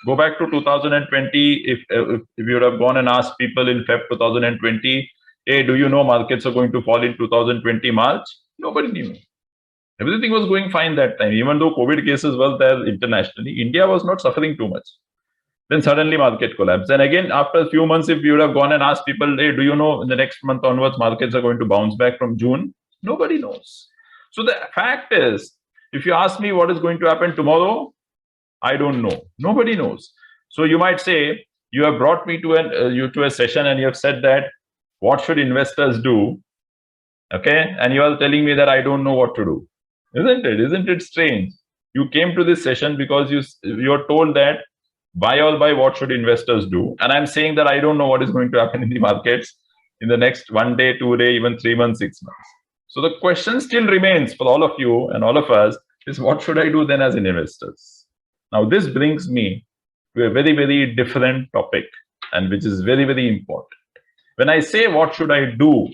Go back to 2020. If you would have gone and asked people in Feb 2020, hey, do you know markets are going to fall in 2020 March? Nobody knew. Everything was going fine that time. Even though COVID cases were there internationally, India was not suffering too much. Then suddenly market collapsed. And again, after a few months, if you would have gone and asked people, hey, do you know in the next month onwards, markets are going to bounce back from June? Nobody knows. So the fact is, if you ask me what is going to happen tomorrow, I don't know. Nobody knows. So you might say, you have brought me to a session and you have said that, what should investors do? Okay. And you are telling me that I don't know what to do. Isn't it? Isn't it strange? You came to this session because you're told that buy or buy, what should investors do? And I'm saying that I don't know what is going to happen in the markets in the next 1 day, 2 day, even 3 months, 6 months. So the question still remains for all of you and all of us is, what should I do then as investors? Now, this brings me to a very, very different topic, and which is very, very important. When I say what should I do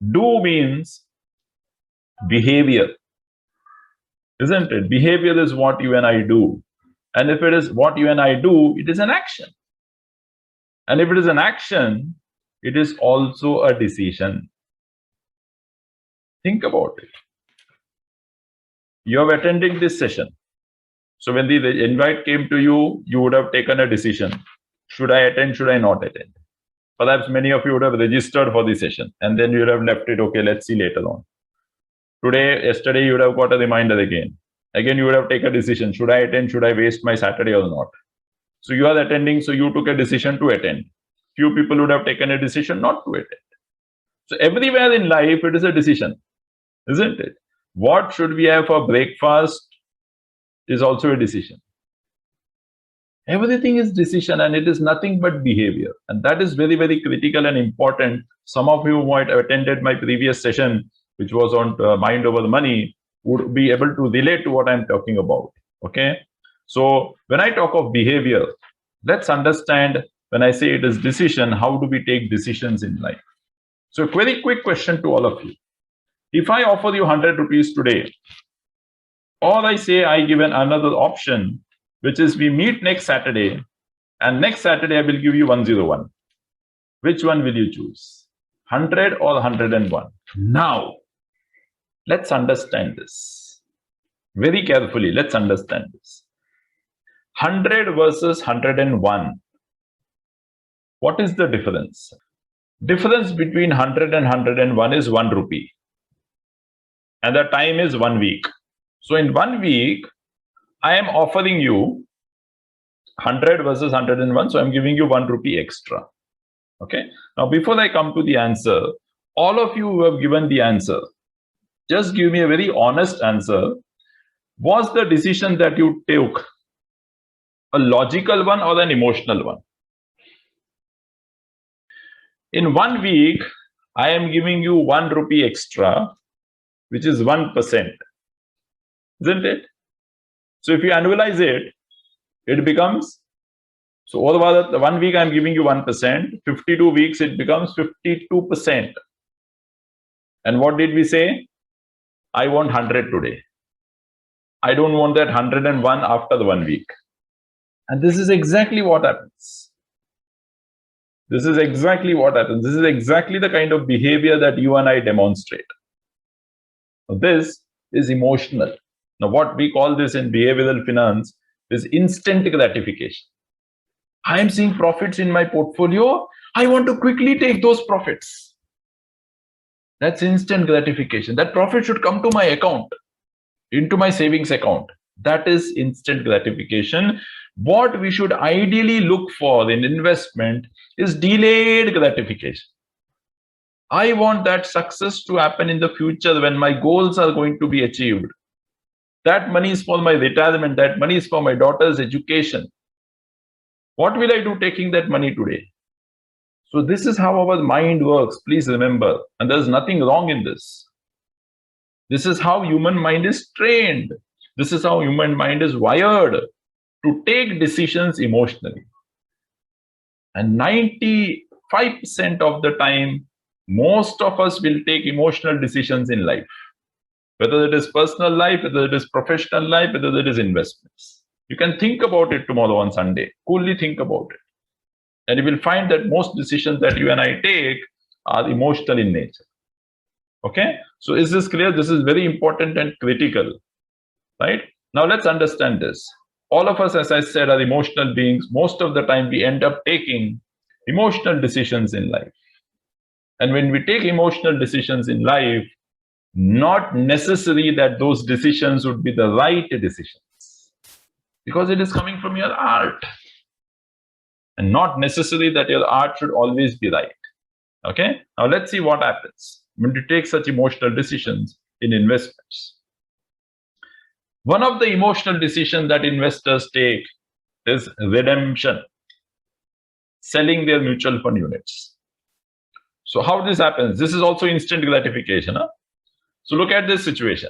means behavior, isn't it? Behavior is what you and I do. And if it is what you and I do, it is an action. And if it is an action, it is also a decision. Think about it. You are attending this session. So when the invite came to you, you would have taken a decision. Should I attend? Should I not attend? Perhaps many of you would have registered for the session and then you would have left it. Okay, let's see later on. Yesterday, you would have got a reminder again. Again, you would have taken a decision. Should I attend? Should I waste my Saturday or not? So you are attending. So you took a decision to attend. Few people would have taken a decision not to attend. So everywhere in life, it is a decision, isn't it? What should we have for breakfast is also a decision. Everything is decision, and it is nothing but behavior. And that is very, very critical and important. Some of you might have attended my previous session, which was on mind over money, would be able to relate to what I'm talking about. Okay. So when I talk of behavior, let's understand when I say it is decision, how do we take decisions in life? So a very quick question to all of you. If I offer you 100 rupees today, or I say I give another option, which is we meet next Saturday, and next Saturday I will give you 101. Which one will you choose? 100 or 101? Now, let's understand this very carefully. Let's understand this. 100 versus 101. What is the difference? Difference between 100 and 101 is 1 rupee. And the time is 1 week. So in 1 week, I am offering you 100 versus 101. So I'm giving you 1 rupee extra. Okay. Now, before I come to the answer, all of you who have given the answer, just give me a very honest answer. Was the decision that you took a logical one or an emotional one? In 1 week, I am giving you 1 rupee extra, which is 1%. Isn't it? So if you annualize it, it becomes, so over the 1 week, I'm giving you 1%. 52 weeks, it becomes 52%. And what did we say? I want 100 today. I don't want that 101 after the 1 week. And this is exactly what happens. This is exactly what happens. This is exactly the kind of behavior that you and I demonstrate. So this is emotional. Now, what we call this in behavioral finance is instant gratification. I am seeing profits in my portfolio. I want to quickly take those profits. That's instant gratification. That profit should come to my account, into my savings account. That is instant gratification. What we should ideally look for in investment is delayed gratification. I want that success to happen in the future when my goals are going to be achieved. That money is for my retirement. That money is for my daughter's education. What will I do taking that money today? So this is how our mind works. Please remember, and there's nothing wrong in this. This is how human mind is trained. This is how human mind is wired to take decisions emotionally. And 95% of the time, most of us will take emotional decisions in life. Whether it is personal life, whether it is professional life, whether it is investments. You can think about it tomorrow on Sunday. Coolly think about it. And you will find that most decisions that you and I take are emotional in nature. Okay? So is this clear? This is very important and critical. Right? Now let's understand this. All of us, as I said, are emotional beings. Most of the time we end up taking emotional decisions in life. And when we take emotional decisions in life, not necessary that those decisions would be the right decisions, because it is coming from your art. And not necessary that your art should always be right. Okay? Now let's see what happens when you take such emotional decisions in investments. One of the emotional decisions that investors take is redemption, selling their mutual fund units. So how this happens? This is also instant gratification. Huh? So look at this situation.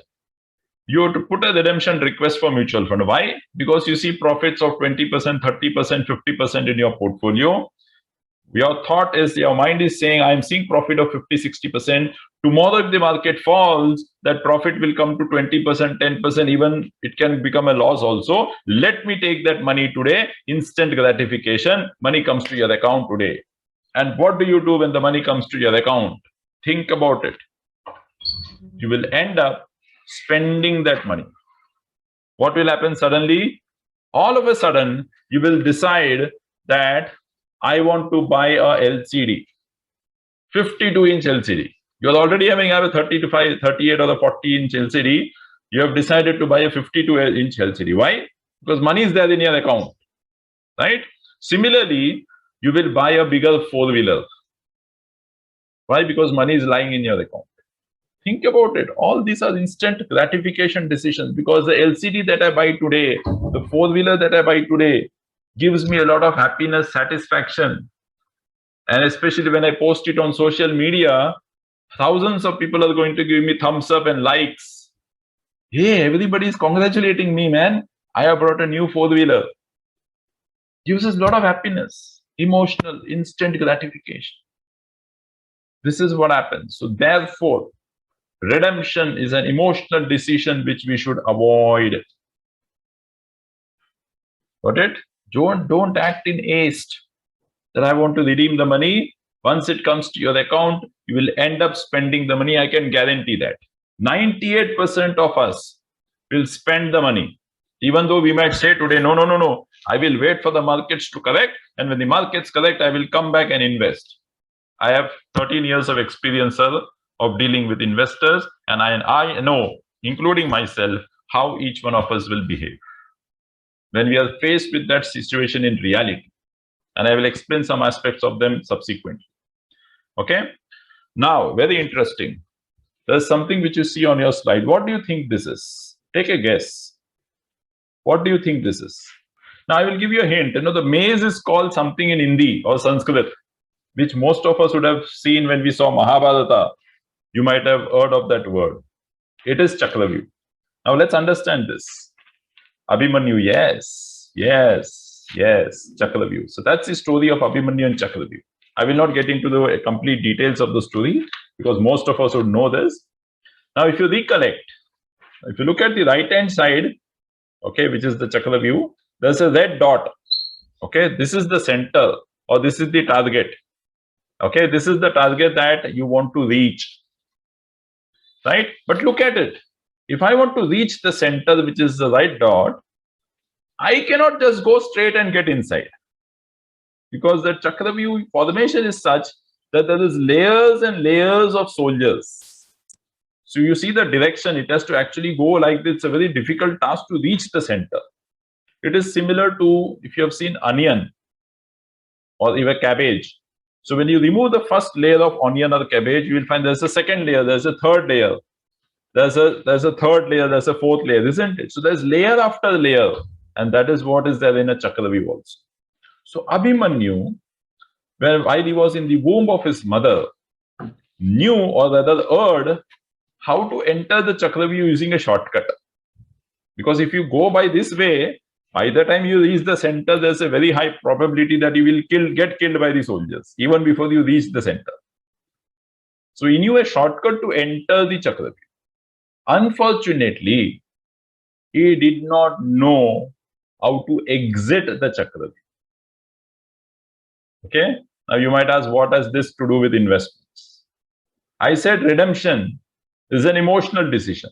You have to put a redemption request for mutual fund. Why? Because you see profits of 20%, 30%, 50% in your portfolio. Your thought is, your mind is saying, I'm seeing profit of 50, 60%. Tomorrow, if the market falls, that profit will come to 20%, 10%, even it can become a loss also. Let me take that money today. Instant gratification. Money comes to your account today. And what do you do when the money comes to your account? Think about it. You will end up spending that money. What will happen suddenly? All of a sudden, you will decide that I want to buy a LCD, 52-inch LCD. You're already having a 35, 38 or a 40-inch LCD. You have decided to buy a 52-inch LCD. Why? Because money is there in your account, right? Similarly, you will buy a bigger four-wheeler. Why? Because money is lying in your account. Think about it. All these are instant gratification decisions, because the LCD that I buy today, the four-wheeler that I buy today, gives me a lot of happiness, satisfaction. And especially when I post it on social media, thousands of people are going to give me thumbs up and likes. Hey, everybody is congratulating me, man. I have brought a new four-wheeler. Gives us a lot of happiness, emotional, instant gratification. This is what happens. So therefore, redemption is an emotional decision which we should avoid. Got it? Don't act in haste that I want to redeem the money. Once it comes to your account, you will end up spending the money. I can guarantee that. 98% of us will spend the money. Even though we might say today, no, I will wait for the markets to correct. And when the markets correct, I will come back and invest. I have 13 years of experience, sir, of dealing with investors. And I know, including myself, how each one of us will behave when we are faced with that situation in reality. And I will explain some aspects of them subsequently. Okay? Now, very interesting. There's something which you see on your slide. What do you think this is? Take a guess. What do you think this is? Now, I will give you a hint. You know, the maze is called something in Hindi or Sanskrit, which most of us would have seen when we saw Mahabharata. You might have heard of that word. It is Chakravyuh. Now, let's understand this. Abhimanyu, yes, Chakravyuh. So that's the story of Abhimanyu and Chakravyuh. I will not get into the complete details of the story because most of us would know this. Now, if you recollect, if you look at the right-hand side, okay, which is the Chakravyuh, there's a red dot. Okay, this is the center or this is the target. Okay, this is the target that you want to reach, right? But look at it. If I want to reach the center, which is the right dot, I cannot just go straight and get inside, because the Chakravyuh formation is such that there is layers and layers of soldiers. So you see the direction, it has to actually go like this. It's a very difficult task to reach the center. It is similar to if you have seen onion or even cabbage. So when you remove the first layer of onion or cabbage, you will find there's a second layer, there's a third layer, there's a third layer, there's a fourth layer, isn't it? So there's layer after layer, and that is what is there in a Chakravyuh also. So Abhimanyu, while he was in the womb of his mother, knew or rather heard how to enter the Chakravyuh using a shortcut. Because if you go by this way, by the time you reach the center, there's a very high probability that you will get killed by the soldiers, even before you reach the center. So he knew a shortcut to enter the Chakravyuh. Unfortunately, he did not know how to exit the Chakravyuh. Okay. Now you might ask, what has this to do with investments? I said redemption is an emotional decision.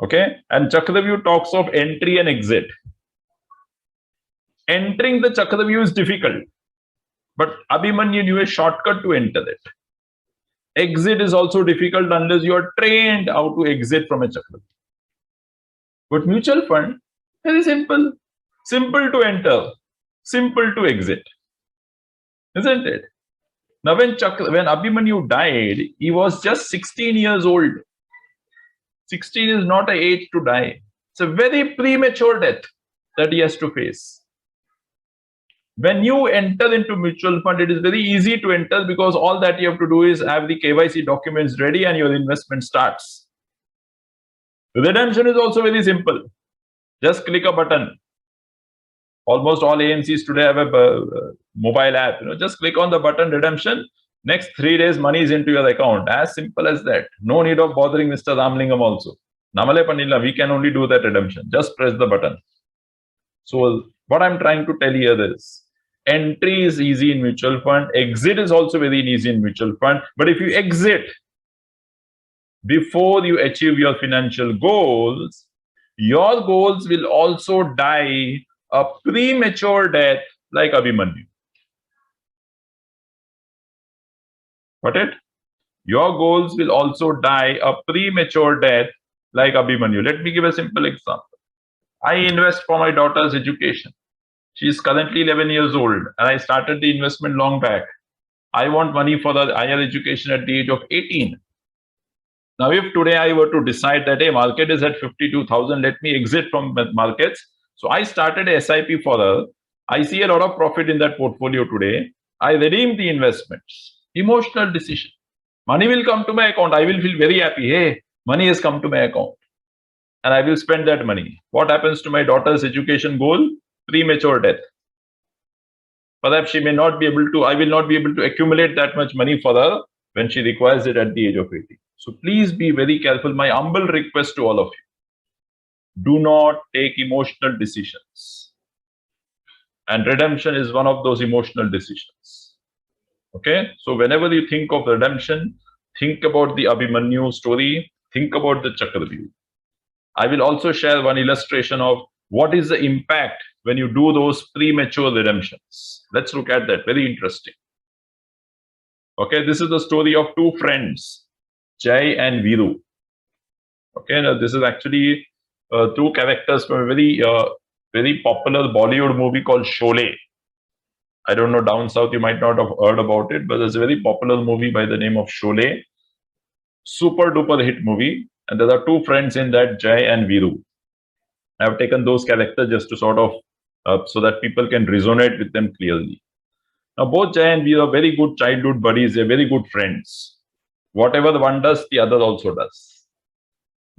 Okay. And Chakravyuh talks of entry and exit. Entering the Chakravyuh is difficult, but Abhimanyu knew a shortcut to enter it. Exit is also difficult unless you are trained how to exit from a Chakravyuh. But mutual fund, very simple. Simple to enter, simple to exit. Isn't it? Now, when Abhimanyu died, he was just 16 years old. 16 is not an age to die. It's a very premature death that he has to face. When you enter into mutual fund, it is very easy to enter because all that you have to do is have the KYC documents ready and your investment starts. Redemption is also very simple. Just click a button. Almost all AMCs today have a mobile app. Just click on the button redemption. Next 3 days, money is into your account. As simple as that. No need of bothering Mr. Ramlingam also. Namale Panilla, we can only do that redemption. Just press the button. So what I'm trying to tell here is, entry is easy in mutual fund. Exit is also very easy in mutual fund. But if you exit before you achieve your financial goals, your goals will also die a premature death like Abhimanyu. Got it? Your goals will also die a premature death like Abhimanyu. Let me give a simple example. I invest for my daughter's education. She is currently 11 years old and I started the investment long back. I want money for the higher education at the age of 18. Now, if today I were to decide that, hey, market is at 52,000, let me exit from markets. So I started a SIP for her. I see a lot of profit in that portfolio today. I redeem the investments. Emotional decision. Money will come to my account. I will feel very happy. Hey, money has come to my account. And I will spend that money. What happens to my daughter's education goal? Premature death. Perhaps she may not be able to, I will not be able to accumulate that much money for her when she requires it at the age of 80. So please be very careful. My humble request to all of you. Do not take emotional decisions. And redemption is one of those emotional decisions. Okay? So whenever you think of redemption, think about the Abhimanyu story. Think about the Chakravyuh. I will also share one illustration of what is the impact when you do those premature redemptions. Let's look at that. Very interesting. Okay, this is the story of two friends, Jai and Viru. Okay, now this is actually two characters from a very popular Bollywood movie called Sholay. I don't know, down south you might not have heard about it, but there's a very popular movie by the name of Sholay. Super duper hit movie. And there are two friends in that, Jai and Viru. I have taken those characters just to sort of, so that people can resonate with them clearly. Now, both Jai and Viru are very good childhood buddies. They're very good friends. Whatever the one does, the other also does.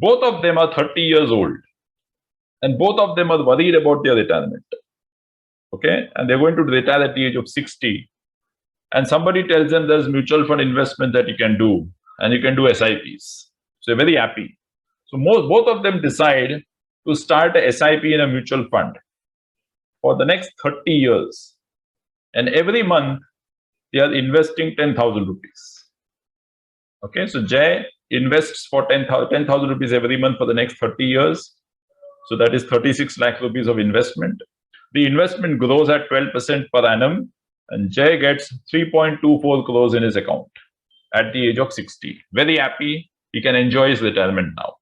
Both of them are 30 years old. And both of them are worried about their retirement. Okay? And they're going to retire at the age of 60. And somebody tells them there's mutual fund investment that you can do. And you can do SIPs. So they're very happy. So both of them decide to start a SIP in a mutual fund for the next 30 years. And every month, they are investing 10,000 rupees. Okay, so Jai invests for 10,000 rupees every month for the next 30 years. So that is 36 lakh rupees of investment. The investment grows at 12% per annum. And Jai gets 3.24 crores in his account at the age of 60. Very happy. He can enjoy his retirement now.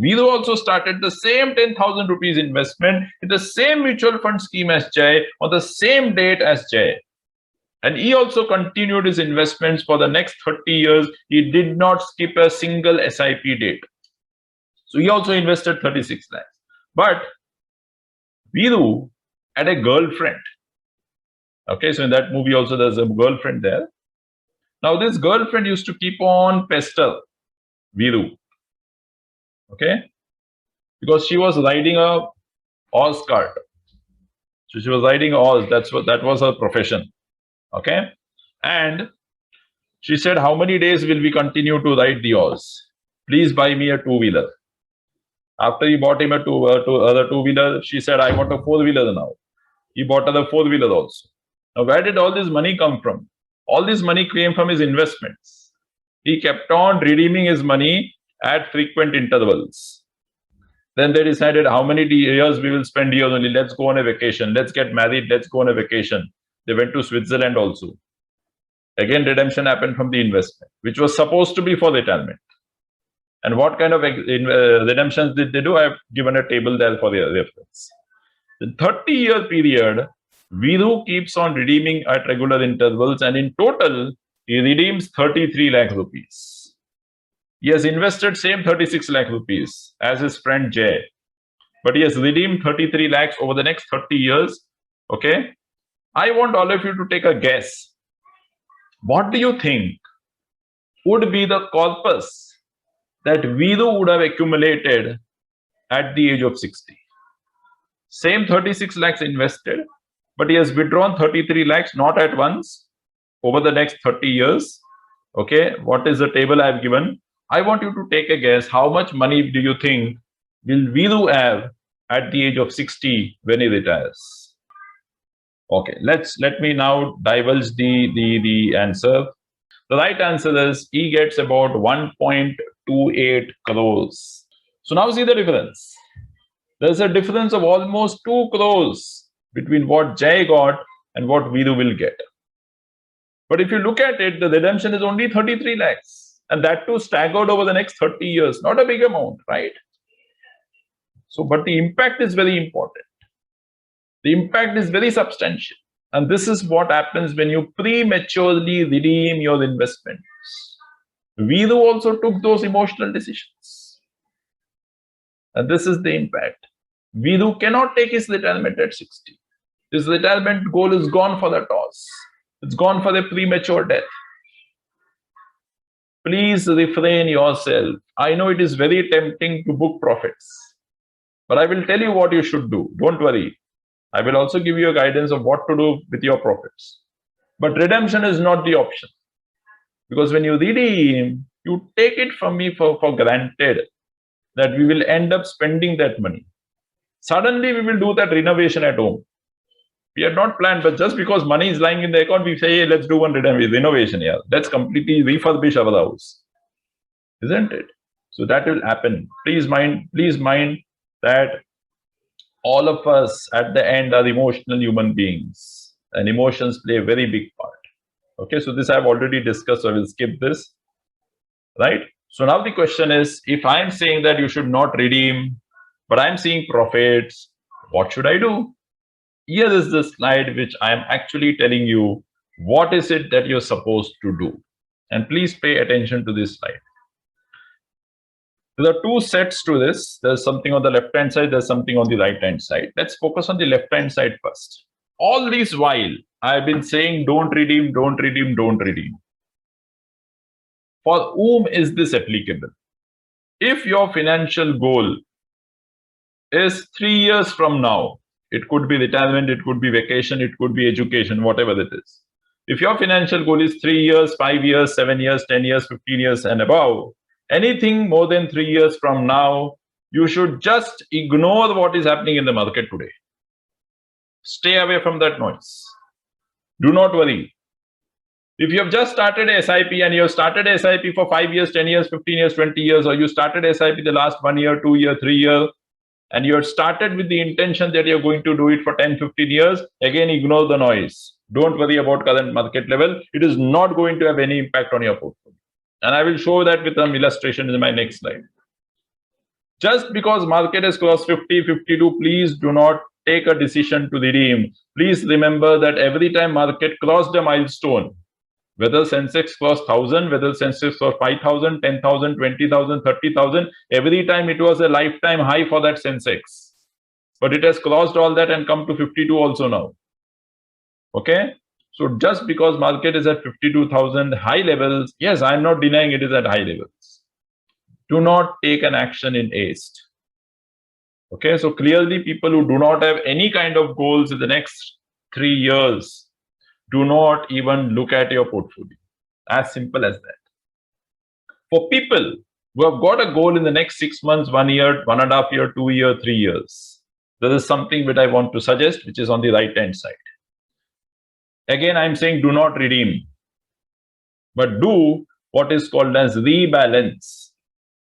Viru also started the same 10,000 rupees investment in the same mutual fund scheme as Jai on the same date as Jai. And he also continued his investments for the next 30 years. He did not skip a single SIP date. So he also invested 36 lakhs. But Viru had a girlfriend. Okay, so in that movie also there's a girlfriend there. Now this girlfriend used to keep on pester Viru. Okay, because she was riding a horse cart. So she was riding a horse. That was her profession. Okay, and she said, "How many days will we continue to ride the horse? Please buy me a two-wheeler." After he bought him a two-wheeler, she said, I want a four-wheeler now. He bought her the four-wheeler also. Now, where did all this money come from? All this money came from his investments. He kept on redeeming his money at frequent intervals. Then they decided how many years we will spend here only. Let's go on a vacation. Let's get married. Let's go on a vacation. They went to Switzerland also. Again, redemption happened from the investment, which was supposed to be for retirement. And what kind of redemptions did they do? I have given a table there for your reference. The 30-year period, Viru keeps on redeeming at regular intervals, and in total, he redeems 33 lakh rupees. He has invested same 36 lakh rupees as his friend Jay, but he has redeemed 33 lakhs over the next 30 years. Okay, I want all of you to take a guess. What do you think would be the corpus that Viru would have accumulated at the age of 60? Same 36 lakhs invested, but he has withdrawn 33 lakhs, not at once, over the next 30 years. Okay, what is the table I have given? I want you to take a guess. How much money do you think will Viru have at the age of 60 when he retires? Okay, let me now divulge the answer. The right answer is he gets about 1.28 crores. So now see the difference. There's a difference of almost 2 crores between what Jay got and what Viru will get. But if you look at it, the redemption is only 33 lakhs. And that too staggered over the next 30 years. Not a big amount, right? So, but the impact is very important. The impact is very substantial. And this is what happens when you prematurely redeem your investments. Viru also took those emotional decisions. And this is the impact. Viru cannot take his retirement at 60. His retirement goal is gone for the toss. It's gone for the premature death. Please refrain yourself. I know it is very tempting to book profits, but I will tell you what you should do. Don't worry. I will also give you a guidance of what to do with your profits. But redemption is not the option. Because when you redeem, you take it from me for granted that we will end up spending that money. Suddenly, we will do that renovation at home. We had not planned, but just because money is lying in the account, we say, hey, let's do one renovation here. Let's completely refurbish our house. Isn't it? So that will happen. Please mind that all of us at the end are emotional human beings, and emotions play a very big part. Okay, so this I've already discussed, so I will skip this. Right? So now the question is, if I'm saying that you should not redeem, but I'm seeing profits, what should I do? Here is the slide which I am actually telling you what is it that you're supposed to do. And please pay attention to this slide. There are two sets to this. There's something on the left-hand side, there's something on the right-hand side. Let's focus on the left-hand side first. All this while, I've been saying don't redeem, don't redeem, don't redeem. For whom is this applicable? If your financial goal is 3 years from now, it could be retirement, it could be vacation, it could be education, whatever it is. If your financial goal is 3 years, 5 years, 7 years, 10 years, 15 years and above, anything more than 3 years from now, you should just ignore what is happening in the market today. Stay away from that noise. Do not worry. If you have just started a SIP and you have started a SIP for 5 years, 10 years, 15 years, 20 years, or you started SIP the last 1 year, 2 year, 3 year, and you have started with the intention that you're going to do it for 10, 15 years, again, ignore the noise. Don't worry about current market level. It is not going to have any impact on your portfolio. And I will show that with some illustration in my next slide. Just because market has crossed 50, 52, please do not take a decision to redeem. Please remember that every time market crossed a milestone, whether Sensex crossed 1,000, whether Sensex crossed 5,000, 10,000, 20,000, 30,000, every time it was a lifetime high for that Sensex. But it has crossed all that and come to 52 also now. Okay? So just because market is at 52,000 high levels, yes, I'm not denying it is at high levels. Do not take an action in haste. Okay, so clearly people who do not have any kind of goals in the next 3 years, do not even look at your portfolio. As simple as that. For people who have got a goal in the next 6 months, 1 year, 1.5 year, 2 year, 3 years. There is something that I want to suggest, which is on the right hand side. Again, I'm saying do not redeem, but do what is called as rebalance.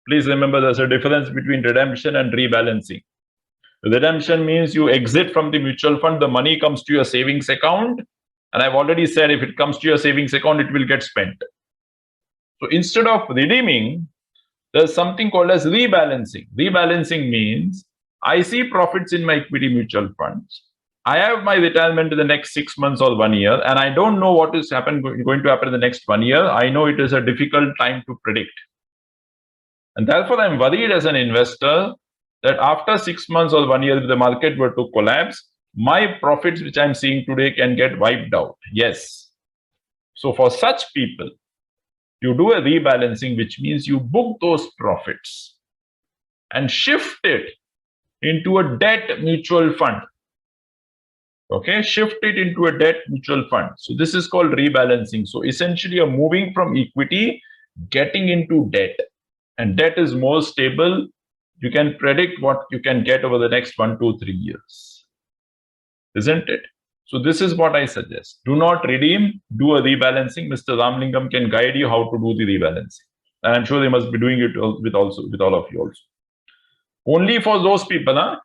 Please remember there's a difference between redemption and rebalancing. Redemption means you exit from the mutual fund, the money comes to your savings account, and I've already said if it comes to your savings account, it will get spent. So instead of redeeming, there's something called as rebalancing. Rebalancing means I see profits in my equity mutual funds. I have my retirement in the next 6 months or 1 year, and I don't know what is going to happen in the next 1 year. I know it is a difficult time to predict. And therefore, I'm worried as an investor that after 6 months or 1 year, if the market were to collapse, my profits which I'm seeing today can get wiped out. Yes. So for such people, you do a rebalancing, which means you book those profits and shift it into a debt mutual fund. Okay, shift it into a debt mutual fund. So this is called rebalancing. So essentially, you're moving from equity, getting into debt. And debt is more stable. You can predict what you can get over the next 1, 2, 3 years. Isn't it? So this is what I suggest. Do not redeem, do a rebalancing. Mr. Ramlingam can guide you how to do the rebalancing. And I'm sure they must be doing it with all of you also. Only for those people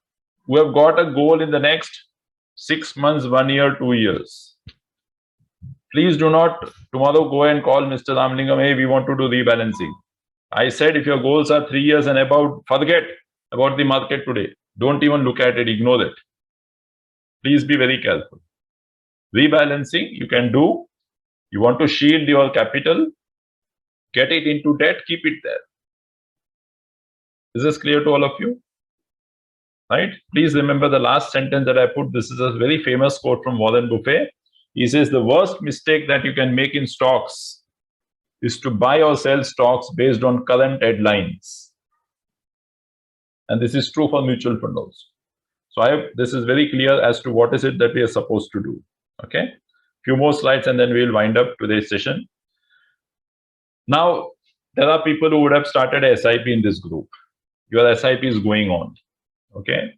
who have got a goal in the next 6 months, 1 year, 2 years. Please do not tomorrow go and call Mr. Ramlingam, hey, we want to do rebalancing. I said if your goals are 3 years and above, forget about the market today. Don't even look at it, ignore it. Please be very careful. Rebalancing you can do. You want to shield your capital, get it into debt, keep it there. Is this clear to all of you? Right? Please remember the last sentence that I put. This is a very famous quote from Warren Buffett. He says the worst mistake that you can make in stocks is to buy or sell stocks based on current headlines. And this is true for mutual fund also. So this is very clear as to what is it that we are supposed to do. Okay, few more slides and then we'll wind up today's session. Now, there are people who would have started a SIP in this group. Your SIP is going on. Okay,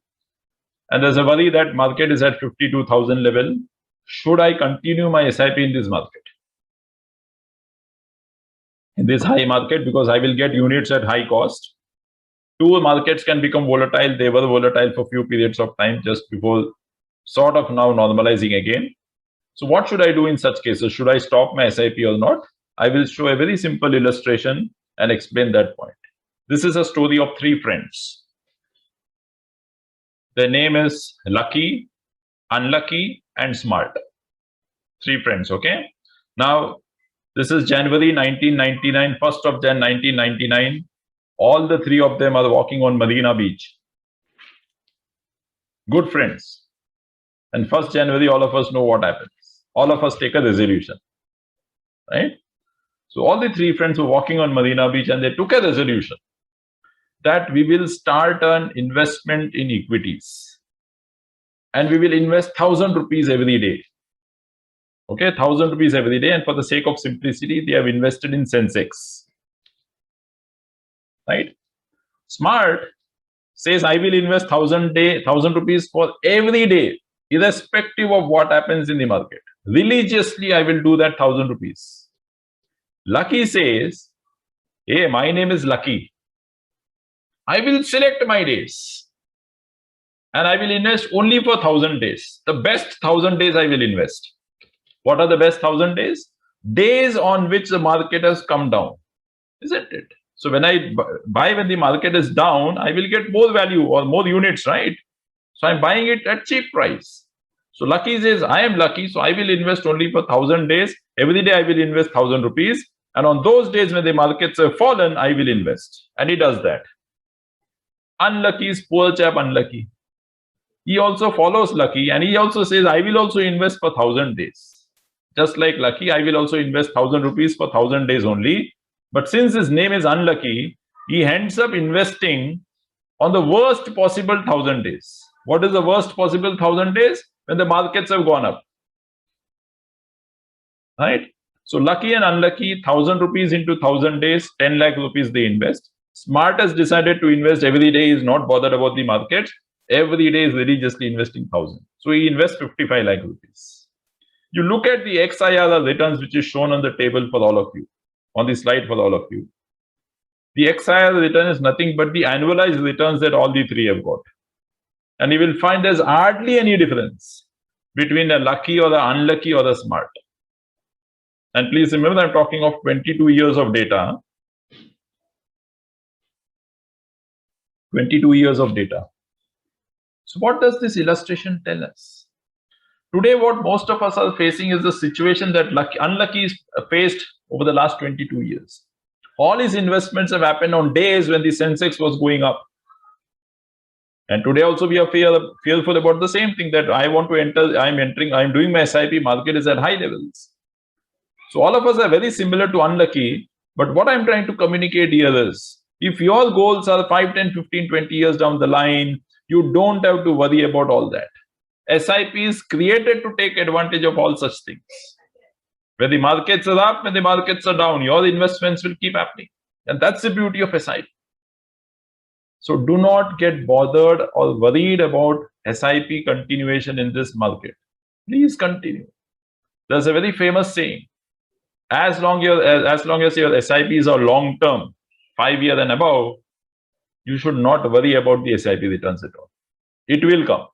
and there's a worry that market is at 52,000 level. Should I continue my SIP in this market? In this high market, because I will get units at high cost. Two markets can become volatile. They were volatile for few periods of time just before sort of now normalizing again. So what should I do in such cases? Should I stop my SIP or not? I will show a very simple illustration and explain that point. This is a story of 3 friends. Their name is Lucky, Unlucky, and Smart. 3 friends, okay? Now, this is January 1999, 1st of Jan 1999. All the 3 of them are walking on Marina Beach. Good friends. And 1st January, all of us know what happens. All of us take a resolution, right? So all the 3 friends were walking on Marina Beach and they took a resolution that we will start an investment in equities and we will invest 1,000 rupees every day. Okay, 1,000 rupees every day, and for the sake of simplicity, they have invested in Sensex. Right? Smart says I will invest 1,000 rupees for every day, irrespective of what happens in the market. Religiously, I will do that 1,000 rupees. Lucky says, hey, my name is Lucky. I will select my days and I will invest only for 1,000 days. The best 1,000 days I will invest. What are the best 1,000 days? Days on which the market has come down. Isn't it? So when I buy when the market is down, I will get more value or more units, right? So I'm buying it at cheap price. So Lucky says, I am lucky, so I will invest only for 1,000 days. Every day I will invest 1,000 rupees. And on those days when the markets have fallen, I will invest. And he does that. Unlucky is poor chap, unlucky. He also follows Lucky and he also says, I will also invest for 1,000 days. Just like Lucky, I will also invest 1,000 rupees for 1,000 days only. But since his name is Unlucky, he ends up investing on the worst possible 1,000 days. What is the worst possible 1,000 days? When the markets have gone up. Right? So Lucky and Unlucky, 1,000 rupees into 1,000 days, 10 lakh rupees they invest. Smart has decided to invest every day, is not bothered about the market. Every day is religiously investing 1,000. So he invests 55 lakh rupees. You look at the XIRR returns, which is shown on the table for all of you, on the slide for all of you. The XIRR return is nothing but the annualized returns that all the three have got. And you will find there's hardly any difference between a lucky or the unlucky or the smart. And please remember, I'm talking of 22 years of data. 22 years of data. So what does this illustration tell us? Today, what most of us are facing is the situation that unlucky faced over the last 22 years. All his investments have happened on days when the Sensex was going up. And today also we are fearful about the same thing, that I want to enter, I'm doing my SIP, market is at high levels. So all of us are very similar to unlucky, but what I'm trying to communicate here is, if your goals are 5, 10, 15, 20 years down the line, you don't have to worry about all that. SIP is created to take advantage of all such things. When the markets are up, when the markets are down, your investments will keep happening. And that's the beauty of SIP. So do not get bothered or worried about SIP continuation in this market. Please continue. There's a very famous saying, as long as your SIPs are long term, 5 years and above, you should not worry about the SIP returns at all. It will come.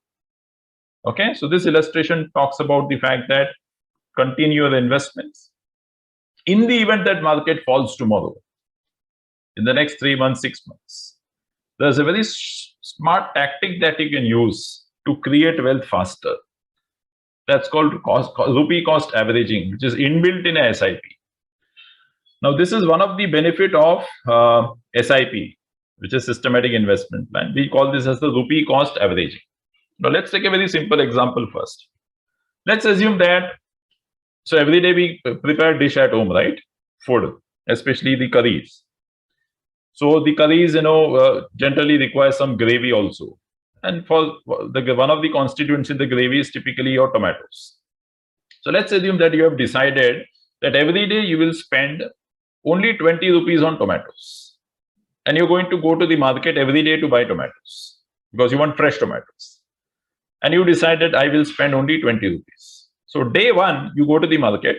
Okay, so this illustration talks about the fact that continue the investments. In the event that market falls tomorrow, in the next 3 months, 6 months, there's a very smart tactic that you can use to create wealth faster. That's called Rupee cost averaging, which is inbuilt in a SIP. Now, this is one of the benefit of SIP, which is systematic investment plan. We call this as the Rupee cost averaging. Now, let's take a very simple example first. Let's assume that, so every day we prepare dish at home, right? Food, especially the curries. So the curries, generally require some gravy also. And for one of the constituents in the gravy is typically your tomatoes. So let's assume that you have decided that every day you will spend only 20 rupees on tomatoes. And you're going to go to the market every day to buy tomatoes because you want fresh tomatoes. And you decided, I will spend only 20 rupees. So day one, you go to the market.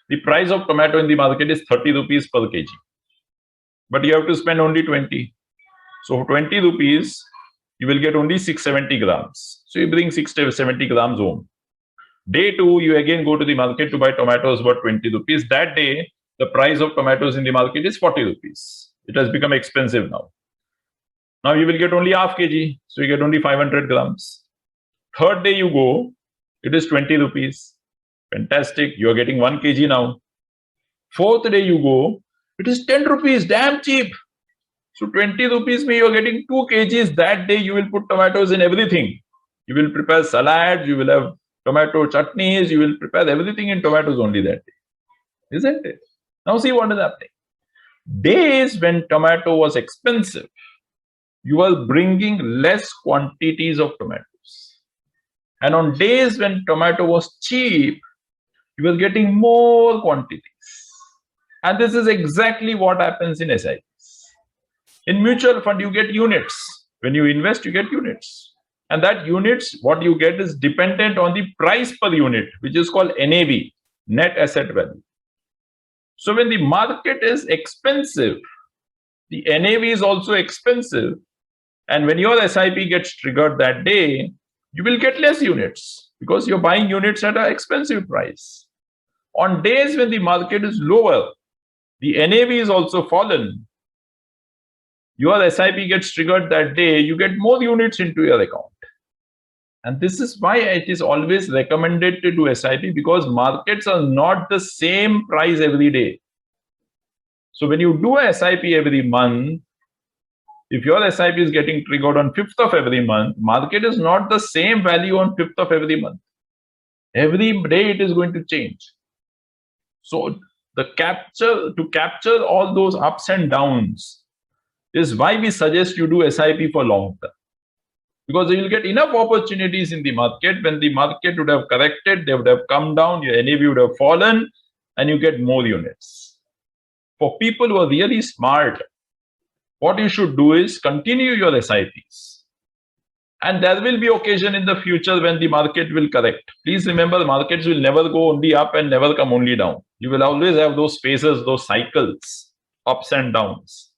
The price of tomato in the market is 30 rupees per kg. But you have to spend only 20. So for 20 rupees, you will get only 670 grams. So you bring 670 grams home. Day two, you again go to the market to buy tomatoes worth 20 rupees. That day, the price of tomatoes in the market is 40 rupees. It has become expensive now. Now you will get only half kg. So you get only 500 grams. Third day you go, it is 20 rupees. Fantastic. You are getting 1 kg now. Fourth day you go, it is 10 rupees. Damn cheap. So 20 rupees means you are getting 2 kgs. That day you will put tomatoes in everything. You will prepare salads, you will have tomato chutneys, you will prepare everything in tomatoes only that day. Isn't it? Now see what is happening. Days when tomato was expensive, you were bringing less quantities of tomatoes. And on days when tomato was cheap, you were getting more quantities. And this is exactly what happens in SIPs. In mutual fund, you get units. When you invest, you get units. And that units, what you get is dependent on the price per unit, which is called NAV, net asset value. So when the market is expensive, the NAV is also expensive. And when your SIP gets triggered that day, you will get less units because you're buying units at an expensive price. On days when the market is lower, the NAV is also fallen. Your SIP gets triggered that day, you get more units into your account. And this is why it is always recommended to do SIP, because markets are not the same price every day. So when you do a SIP every month, if your SIP is getting triggered on 5th of every month, market is not the same value on 5th of every month. Every day it is going to change. So to capture all those ups and downs is why we suggest you do SIP for long term. Because you will get enough opportunities in the market. When the market would have corrected, they would have come down, your NAV would have fallen, and you get more units. For people who are really smart, what you should do is continue your SIPs. And there will be occasion in the future when the market will correct. Please remember, markets will never go only up and never come only down. You will always have those phases, those cycles, ups and downs.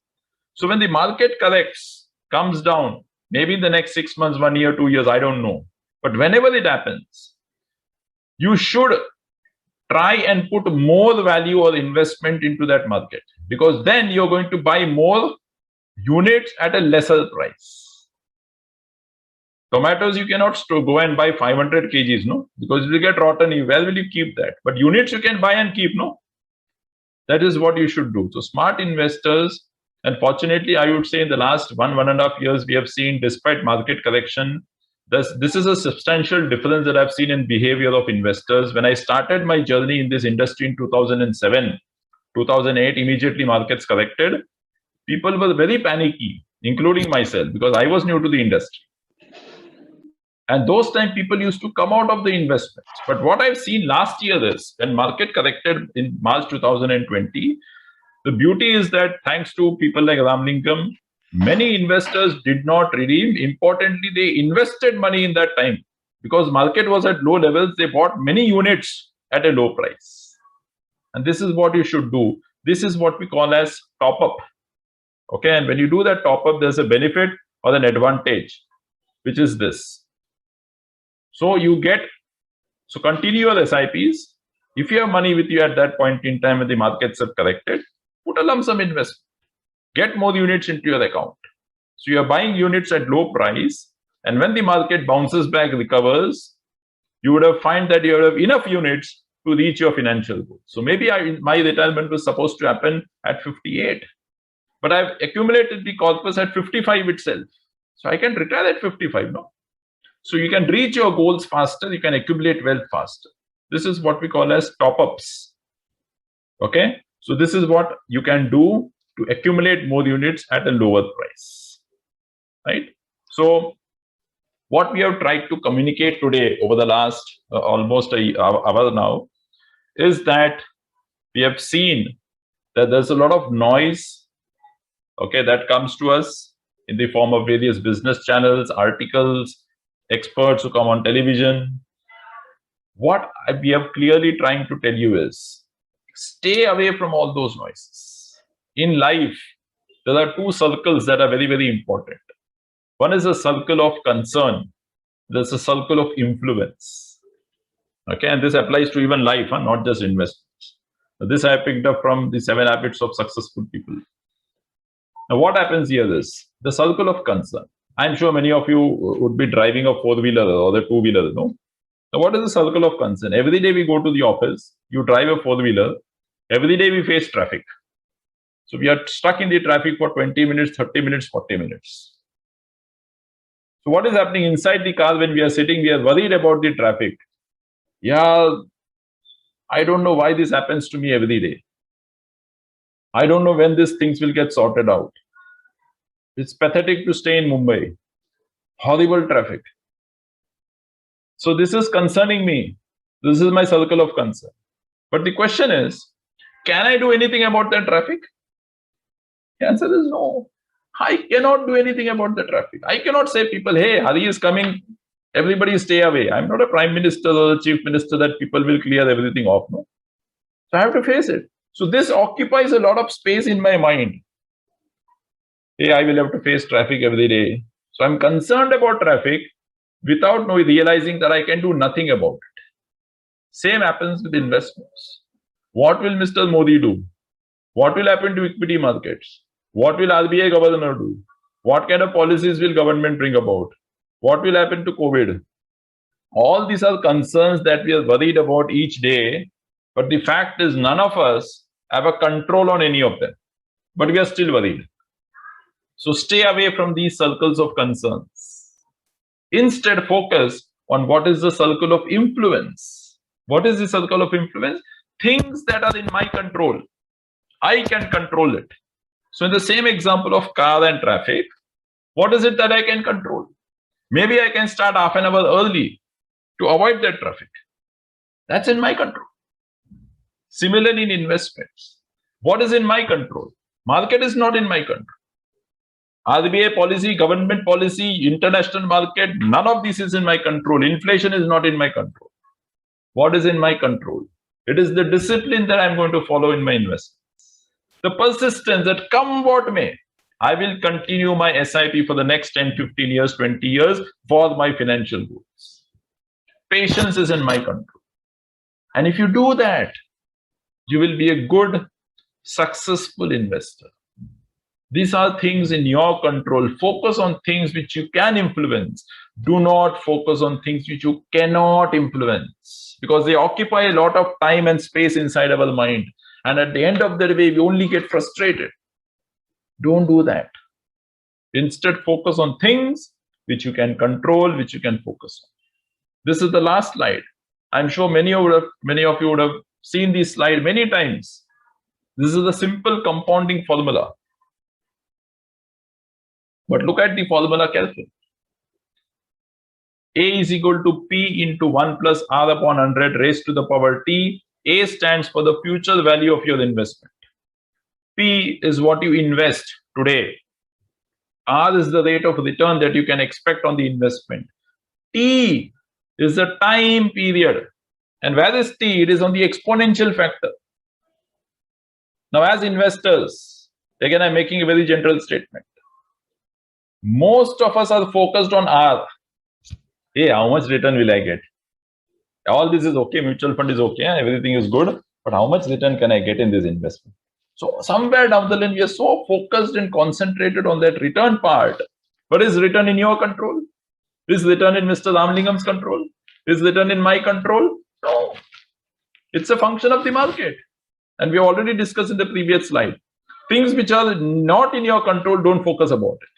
So when the market corrects, comes down, maybe in the next 6 months, 1 year, 2 years, I don't know. But whenever it happens, you should try and put more value or investment into that market, because then you're going to buy more units at a lesser price. Tomatoes, you cannot go and buy 500 kgs, no? Because it will get rotten. Where will you keep that? But units you can buy and keep, no? That is what you should do. So smart investors, and fortunately, I would say in the last 1.5 years, we have seen, despite market correction, this is a substantial difference that I've seen in behavior of investors. When I started my journey in this industry in 2007, 2008, immediately markets corrected. People were very panicky, including myself, because I was new to the industry. And those times people used to come out of the investments. But what I've seen last year is, when market corrected in March 2020, the beauty is that thanks to people like Ramlingam, many investors did not redeem. Importantly, they invested money in that time. Because market was at low levels, they bought many units at a low price. And this is what you should do. This is what we call as top up. Okay, and when you do that top up, there's a benefit or an advantage, which is this. So continue your SIPs. If you have money with you at that point in time when the markets have corrected, put a lump sum investment. Get more units into your account. So you are buying units at low price, and when the market bounces back, recovers, you would have find that you have enough units to reach your financial goal. So maybe my retirement was supposed to happen at 58, but I've accumulated the corpus at 55 itself. So I can retire at 55 now. So you can reach your goals faster, you can accumulate wealth faster. This is what we call as top-ups. Okay? So this is what you can do to accumulate more units at a lower price. Right? So what we have tried to communicate today over the last almost an hour now is that we have seen that there's a lot of noise, okay, that comes to us in the form of various business channels, articles, experts who come on television. What we are clearly trying to tell you is, stay away from all those noises. In life, there are two circles that are very, very important. One is a circle of concern. There's a circle of influence. Okay, and this applies to even life, not just investments. This I picked up from the 7 Habits of Successful People. Now, what happens here is the circle of concern. I'm sure many of you would be driving a 4-wheeler or a 2-wheeler, no? Now, what is the circle of concern? Every day we go to the office, you drive a 4-wheeler, every day we face traffic. So we are stuck in the traffic for 20 minutes, 30 minutes, 40 minutes. So what is happening inside the car when we are sitting? We are worried about the traffic. Yeah, I don't know why this happens to me every day. I don't know when these things will get sorted out. It's pathetic to stay in Mumbai. Horrible traffic. So this is concerning me. This is my circle of concern. But the question is, can I do anything about that traffic? The answer is no. I cannot do anything about the traffic. I cannot say people, hey, Hari is coming, everybody stay away. I'm not a prime minister or a chief minister that people will clear everything off. No? So I have to face it. So this occupies a lot of space in my mind. Hey, I will have to face traffic every day. So I'm concerned about traffic without realizing that I can do nothing about it. Same happens with investments. What will Mr. Modi do? What will happen to equity markets? What will RBI governor do? What kind of policies will government bring about? What will happen to COVID? All these are concerns that we are worried about each day. But the fact is, none of us have a control on any of them. But we are still worried. So stay away from these circles of concerns. Instead, focus on what is the circle of influence. What is the circle of influence? Things that are in my control. I can control it. So in the same example of car and traffic, what is it that I can control? Maybe I can start half an hour early to avoid that traffic. That's in my control. Similarly in investments, what is in my control? Market is not in my control. RBI policy, government policy, international market, none of this is in my control. Inflation is not in my control. What is in my control? It is the discipline that I'm going to follow in my investments. The persistence that come what may, I will continue my SIP for the next 10, 15 years, 20 years for my financial goals. Patience is in my control. And if you do that, you will be a good, successful investor. These are things in your control. Focus on things which you can influence. Do not focus on things which you cannot influence, because they occupy a lot of time and space inside our mind. And at the end of the day, we only get frustrated. Don't do that. Instead, focus on things which you can control, which you can focus on. This is the last slide. I'm sure many of you would have seen this slide many times. This is a simple compounding formula. But look at the formula carefully. A is equal to P into 1 plus R upon 100 raised to the power T. A stands for the future value of your investment. P is what you invest today. R is the rate of return that you can expect on the investment. T is the time period. And where is T? It is on the exponential factor. Now, as investors, again, I'm making a very general statement. Most of us are focused on R. Hey, how much return will I get? All this is okay, mutual fund is okay, everything is good, but how much return can I get in this investment? So somewhere down the line, we are so focused and concentrated on that return part. But is return in your control? Is return in Mr. Ramlingam's control? Is return in my control? No. It's a function of the market. And we already discussed in the previous slide. Things which are not in your control, don't focus about it.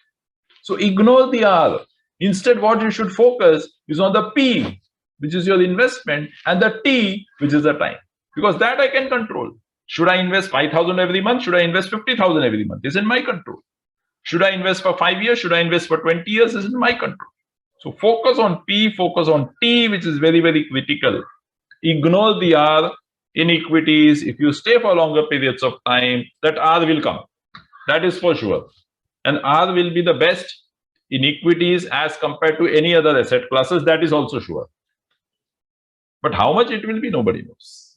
So ignore the R. Instead, what you should focus is on the P, which is your investment, and the T, which is the time. Because that I can control. Should I invest 5,000 every month? Should I invest 50,000 every month? It's in my control. Should I invest for 5 years? Should I invest for 20 years? It's in my control. So focus on P, focus on T, which is very, very critical. Ignore the R. In equities, if you stay for longer periods of time, that R will come. That is for sure. And R will be the best in equities as compared to any other asset classes. That is also sure. But how much it will be, nobody knows.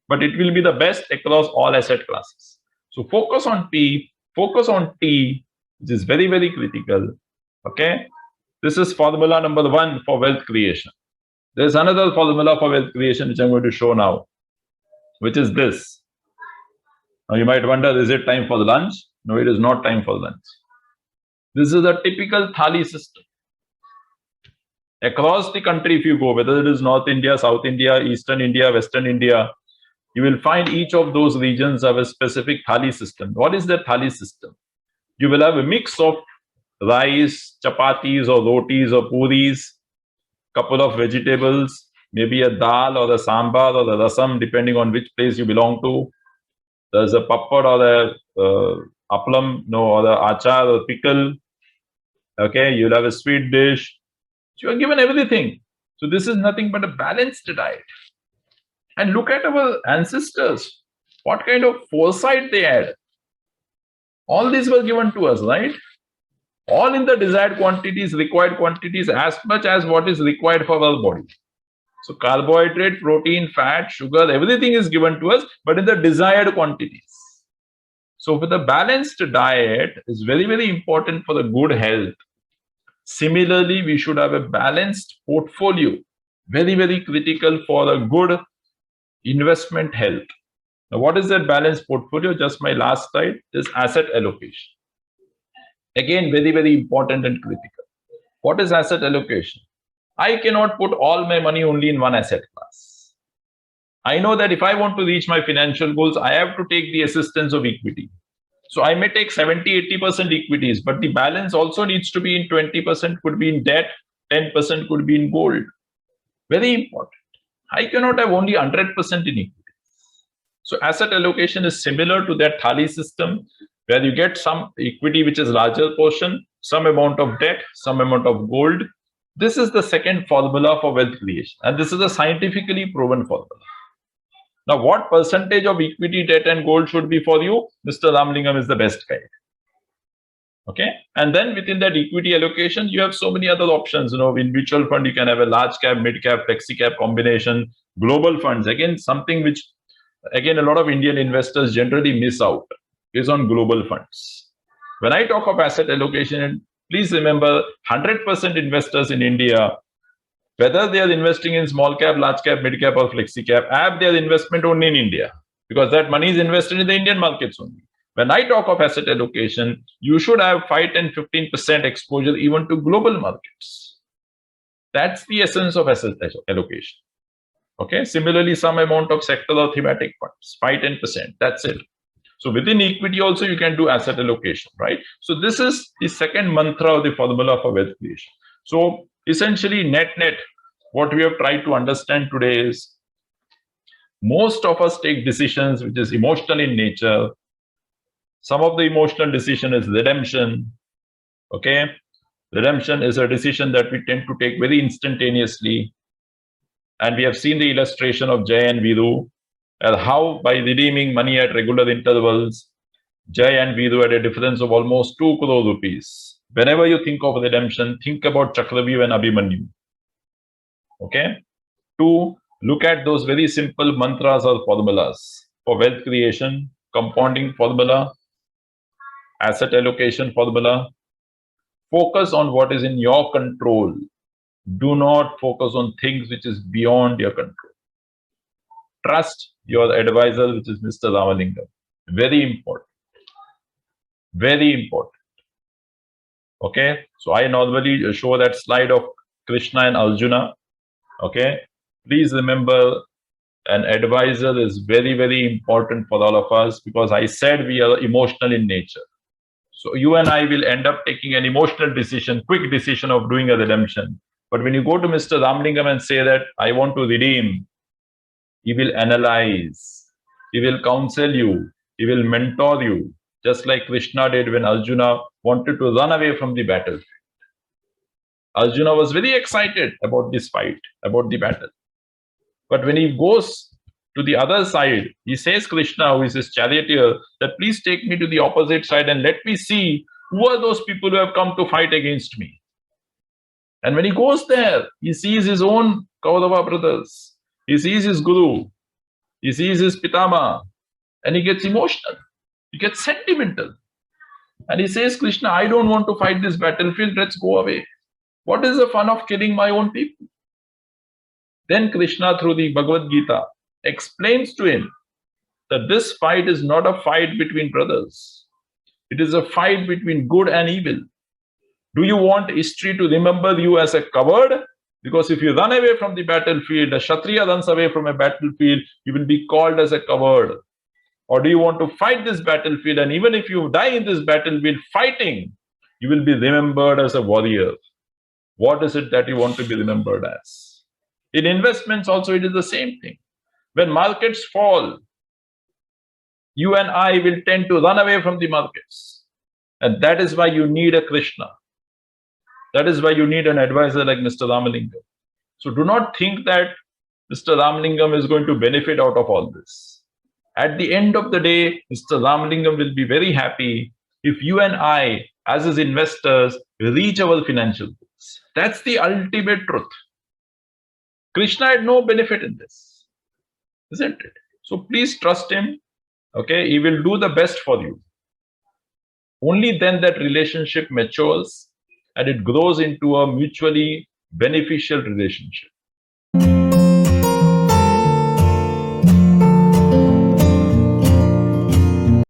But it will be the best across all asset classes. So focus on P, focus on T, which is very, very critical. Okay. This is formula number 1 for wealth creation. There's another formula for wealth creation, which I'm going to show now, which is this. Now you might wonder, is it time for the lunch? No, it is not time for lunch. This is a typical thali system. Across the country, if you go, whether it is North India, South India, Eastern India, Western India, you will find each of those regions have a specific thali system. What is the thali system? You will have a mix of rice, chapatis or rotis or puris, couple of vegetables, maybe a dal or a sambar or a rasam, depending on which place you belong to. There's a papad or a aplam, or the achar or pickle. Okay, you'll have a sweet dish. So you are given everything. So this is nothing but a balanced diet. And look at our ancestors. What kind of foresight they had. All these were given to us, right? All in the desired quantities, required quantities, as much as what is required for our body. So carbohydrate, protein, fat, sugar, everything is given to us, but in the desired quantities. So with a balanced diet is very, very important for the good health. Similarly, we should have a balanced portfolio. Very, very critical for a good investment health. Now, what is that balanced portfolio? Just my last slide is asset allocation. Again, very, very important and critical. What is asset allocation? I cannot put all my money only in one asset class. I know that if I want to reach my financial goals, I have to take the assistance of equity. So I may take 70-80% equities, but the balance also needs to be in 20% could be in debt, 10% could be in gold. Very important. I cannot have only 100% in equity. So asset allocation is similar to that thali system, where you get some equity, which is larger portion, some amount of debt, some amount of gold. This is the second formula for wealth creation. And this is a scientifically proven formula. Now, what percentage of equity, debt, and gold should be for you? Mr. Ramlingam is the best guide. Okay. And then within that equity allocation, you have so many other options. In mutual fund, you can have a large cap, mid cap, flexi cap combination, global funds. Again, something which, again, a lot of Indian investors generally miss out is on global funds. When I talk of asset allocation, please remember 100% investors in India, whether they are investing in small cap, large cap, mid cap, or flexi cap, have their investment only in India, because that money is invested in the Indian markets only. When I talk of asset allocation, you should have 5, 10, 15% exposure even to global markets. That's the essence of asset allocation. Okay. Similarly, some amount of sector or thematic funds, 5, 10%. That's it. So within equity also you can do asset allocation, right? So this is the second mantra of the formula for wealth creation. So essentially, net, what we have tried to understand today is most of us take decisions which is emotional in nature. Some of the emotional decision is redemption. Okay. Redemption is a decision that we tend to take very instantaneously. And we have seen the illustration of Jay and Viru, and how by redeeming money at regular intervals, Jay and Viru had a difference of almost 2 crore rupees. Whenever you think of redemption, think about Chakravyuh and Abhimanyu. Okay. To look at those very simple mantras or formulas for wealth creation: compounding formula, asset allocation formula. Focus on what is in your control. Do not focus on things which is beyond your control. Trust your advisor, which is Mr. Ramalingam. Very important. Very important. Okay. So I normally show that slide of Krishna and Arjuna. Okay. Please remember, an advisor is very, very important for all of us, because I said we are emotional in nature. So you and I will end up taking an emotional decision, quick decision of doing a redemption. But when you go to Mr. Ramalingam and say that I want to redeem, he will analyze, he will counsel you, he will mentor you, just like Krishna did when Arjuna wanted to run away from the battlefield. Arjuna was very excited about this fight, about the battle. But when he goes to the other side, he says, Krishna, who is his charioteer, that please take me to the opposite side and let me see who are those people who have come to fight against me. And when he goes there, he sees his own Kaurava brothers, he sees his guru, he sees his Pitama, and he gets emotional, he gets sentimental. And he says, Krishna, I don't want to fight this battlefield, let's go away. What is the fun of killing my own people? Then Krishna, through the Bhagavad Gita, explains to him that this fight is not a fight between brothers. It is a fight between good and evil. Do you want history to remember you as a coward? Because if you run away from the battlefield, a Kshatriya runs away from a battlefield, you will be called as a coward. Or do you want to fight this battlefield, and even if you die in this battlefield fighting, you will be remembered as a warrior? What is it that you want to be remembered as? In investments also, it is the same thing. When markets fall, you and I will tend to run away from the markets. And that is why you need a Krishna. That is why you need an advisor like Mr. Ramalingam. So do not think that Mr. Ramalingam is going to benefit out of all this. At the end of the day, Mr. Ramalingam will be very happy if you and I, as his investors, reach our financial goals. That's the ultimate truth. Krishna had no benefit in this, isn't it? So please trust him. Okay, he will do the best for you. Only then that relationship matures and it grows into a mutually beneficial relationship.